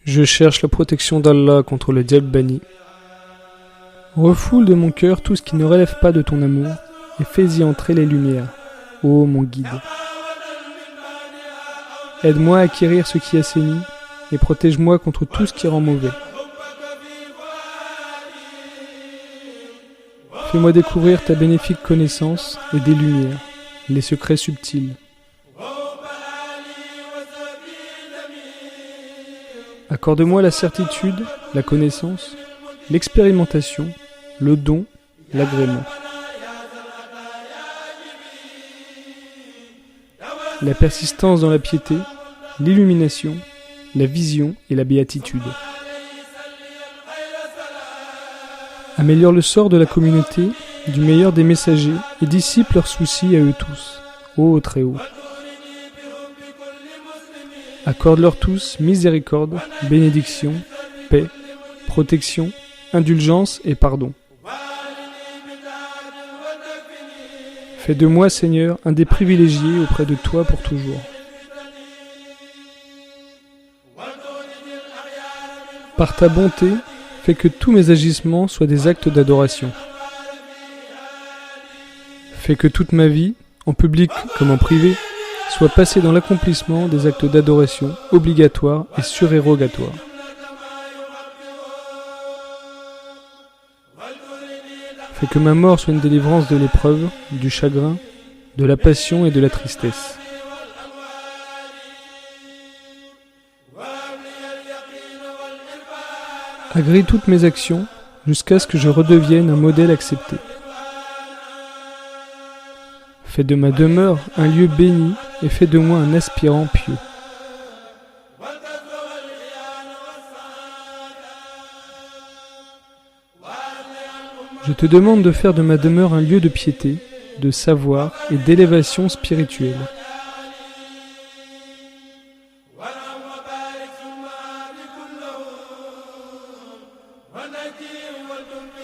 Je cherche la protection d'Allah contre le diable banni. Refoule de mon cœur tout ce qui ne relève pas de ton amour et fais-y entrer les lumières, ô mon guide. Aide-moi à acquérir ce qui assainit et protège-moi contre tout ce qui rend mauvais. Fais-moi découvrir ta bénéfique connaissance et des lumières, les secrets subtils. Accorde-moi la certitude, la connaissance, l'expérimentation, le don, l'agrément. La persistance dans la piété, l'illumination, la vision et la béatitude. Améliore le sort de la communauté, du meilleur des messagers, et dissipe leurs soucis à eux tous, ô Très-Haut. Accorde-leur tous miséricorde, bénédiction, paix, protection, indulgence et pardon. Fais de moi, Seigneur, un des privilégiés auprès de toi pour toujours. Par ta bonté, fais que tous mes agissements soient des actes d'adoration. Fais que toute ma vie, en public comme en privé, soit passée dans l'accomplissement des actes d'adoration obligatoires et surérogatoires. Fais que ma mort soit une délivrance de l'épreuve, du chagrin, de la passion et de la tristesse. Agrée toutes mes actions jusqu'à ce que je redevienne un modèle accepté. Fais de ma demeure un lieu béni et fais de moi un aspirant pieux. Je te demande de faire de ma demeure un lieu de piété, de savoir et d'élévation spirituelle.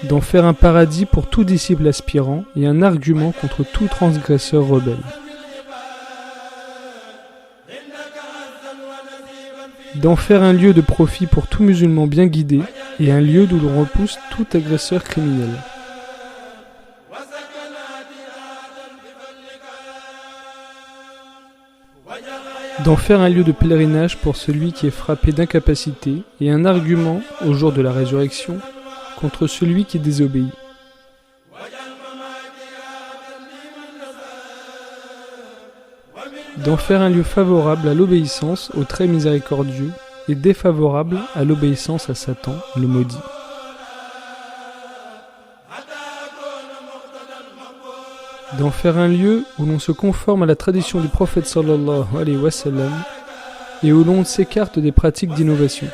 D'en faire un paradis pour tout disciple aspirant et un argument contre tout transgresseur rebelle. D'en faire un lieu de profit pour tout musulman bien guidé et un lieu d'où l'on repousse tout agresseur criminel. D'en faire un lieu de pèlerinage pour celui qui est frappé d'incapacité et un argument, au jour de la résurrection, contre celui qui désobéit. D'en faire un lieu favorable à l'obéissance au très miséricordieux et défavorable à l'obéissance à Satan, le maudit. D'en faire un lieu où l'on se conforme à la tradition du prophète sallallahu alayhi wa sallam et où l'on s'écarte des pratiques d'innovation.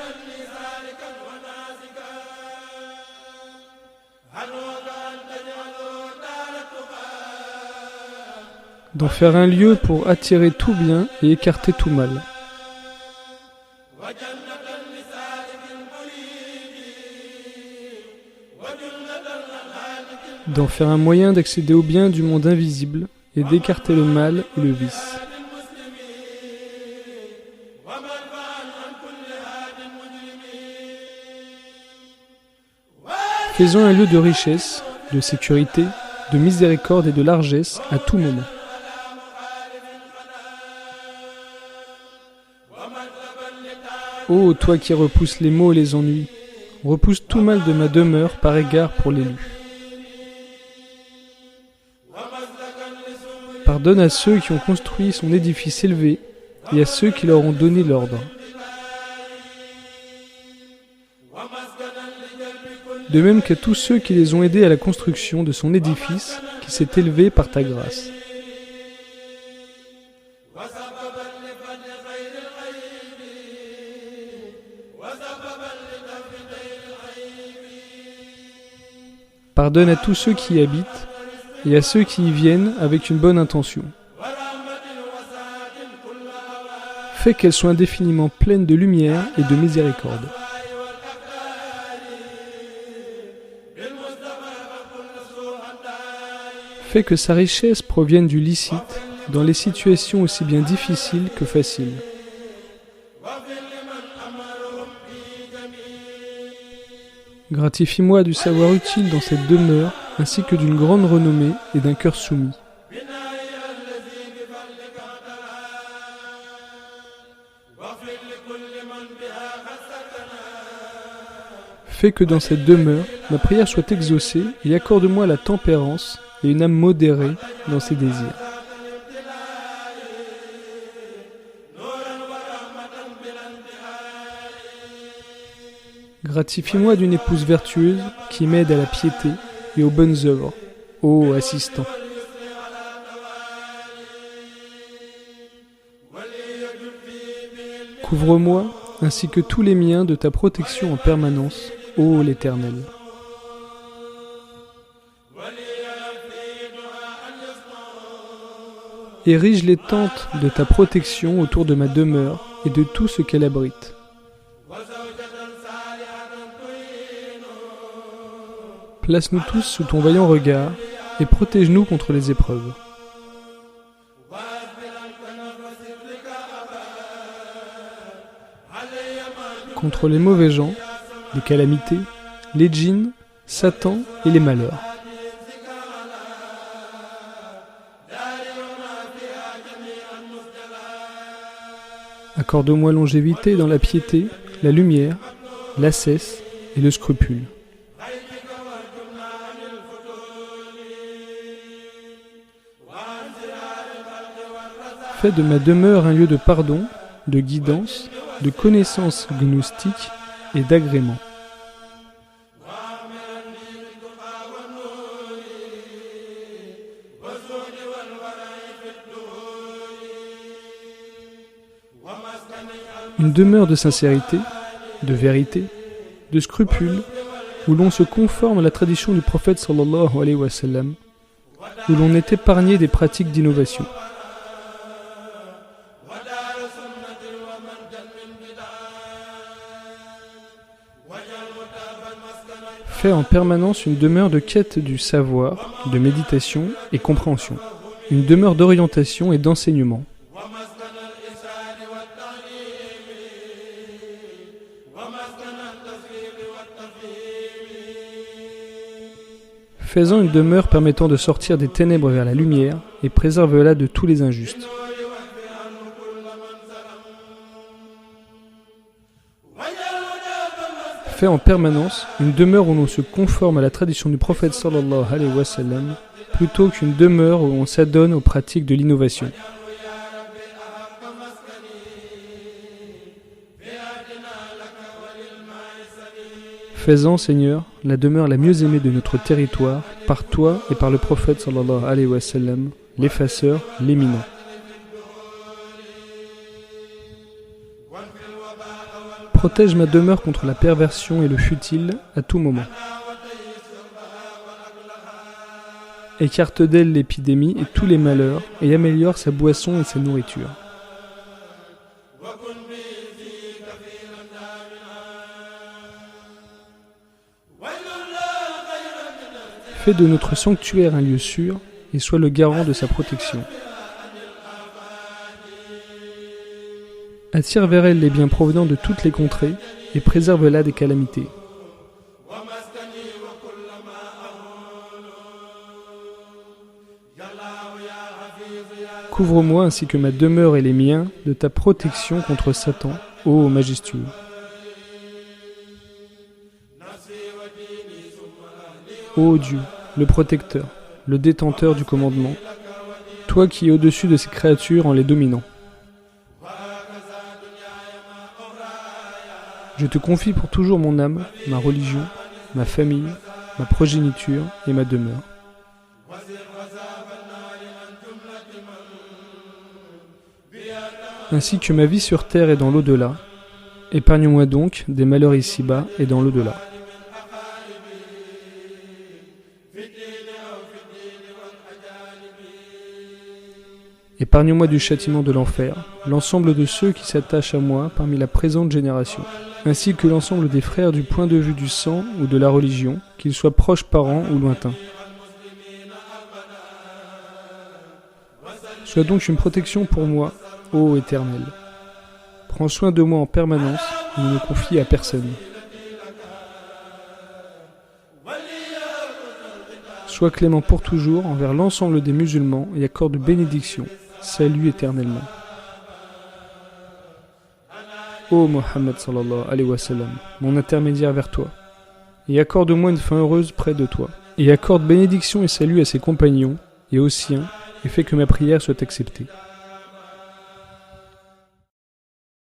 D'en faire un lieu pour attirer tout bien et écarter tout mal. D'en faire un moyen d'accéder au bien du monde invisible et d'écarter le mal et le vice. Faisons un lieu de richesse, de sécurité, de miséricorde et de largesse à tout moment. Ô toi qui repousses les maux et les ennuis, repousse tout mal de ma demeure par égard pour l'élu. Pardonne à ceux qui ont construit son édifice élevé et à ceux qui leur ont donné l'ordre. De même qu'à tous ceux qui les ont aidés à la construction de son édifice qui s'est élevé par ta grâce. Pardonne à tous ceux qui y habitent et à ceux qui y viennent avec une bonne intention. Fais qu'elles soient indéfiniment pleines de lumière et de miséricorde. Fais que sa richesse provienne du licite dans les situations aussi bien difficiles que faciles. Gratifie-moi du savoir utile dans cette demeure, ainsi que d'une grande renommée et d'un cœur soumis. Fais que dans cette demeure, ma prière soit exaucée et accorde-moi la tempérance et une âme modérée dans ses désirs. Gratifie-moi d'une épouse vertueuse qui m'aide à la piété et aux bonnes œuvres, ô assistant. Couvre-moi, ainsi que tous les miens, de ta protection en permanence, ô l'Éternel. Érige les tentes de ta protection autour de ma demeure et de tout ce qu'elle abrite. Place-nous tous sous ton vaillant regard et protège-nous contre les épreuves. Contre les mauvais gens, les calamités, les djinns, Satan et les malheurs. Accorde-moi longévité dans la piété, la lumière, l'ascèse et le scrupule. Fais de ma demeure un lieu de pardon, de guidance, de connaissance gnostique et d'agrément. Une demeure de sincérité, de vérité, de scrupule, où l'on se conforme à la tradition du prophète sallallahu alayhi wa sallam, où l'on est épargné des pratiques d'innovation. Fais en permanence une demeure de quête du savoir, de méditation et compréhension, une demeure d'orientation et d'enseignement. Fais-en une demeure permettant de sortir des ténèbres vers la lumière et préserve-la de tous les injustes. Fais en permanence une demeure où l'on se conforme à la tradition du prophète sallallahu alayhi wa sallam plutôt qu'une demeure où on s'adonne aux pratiques de l'innovation. Fais-en, Seigneur, la demeure la mieux aimée de notre territoire, par toi et par le prophète sallallahu alayhi wa sallam, l'effaceur, l'éminent. Protège ma demeure contre la perversion et le futile à tout moment. Écarte d'elle l'épidémie et tous les malheurs et améliore sa boisson et sa nourriture. Fais de notre sanctuaire un lieu sûr et sois le garant de sa protection. Attire vers elle les biens provenant de toutes les contrées et préserve-la des calamités. Couvre-moi ainsi que ma demeure et les miens de ta protection contre Satan, ô majestueux. Ô Dieu, le protecteur, le détenteur du commandement, toi qui es au-dessus de ces créatures en les dominant. Je te confie pour toujours mon âme, ma religion, ma famille, ma progéniture et ma demeure. Ainsi que ma vie sur terre et dans l'au-delà, épargne-moi donc des malheurs ici-bas et dans l'au-delà. Épargne-moi du châtiment de l'enfer, l'ensemble de ceux qui s'attachent à moi parmi la présente génération, ainsi que l'ensemble des frères du point de vue du sang ou de la religion, qu'ils soient proches parents ou lointains. Sois donc une protection pour moi, ô Éternel. Prends soin de moi en permanence et ne me confie à personne. Sois clément pour toujours envers l'ensemble des musulmans et accorde bénédiction, salut éternellement. Ô Mohammed sallallahu alayhi wa sallam, mon intermédiaire vers toi, et accorde-moi une fin heureuse près de toi, et accorde bénédiction et salut à ses compagnons et aux siens, et fais que ma prière soit acceptée.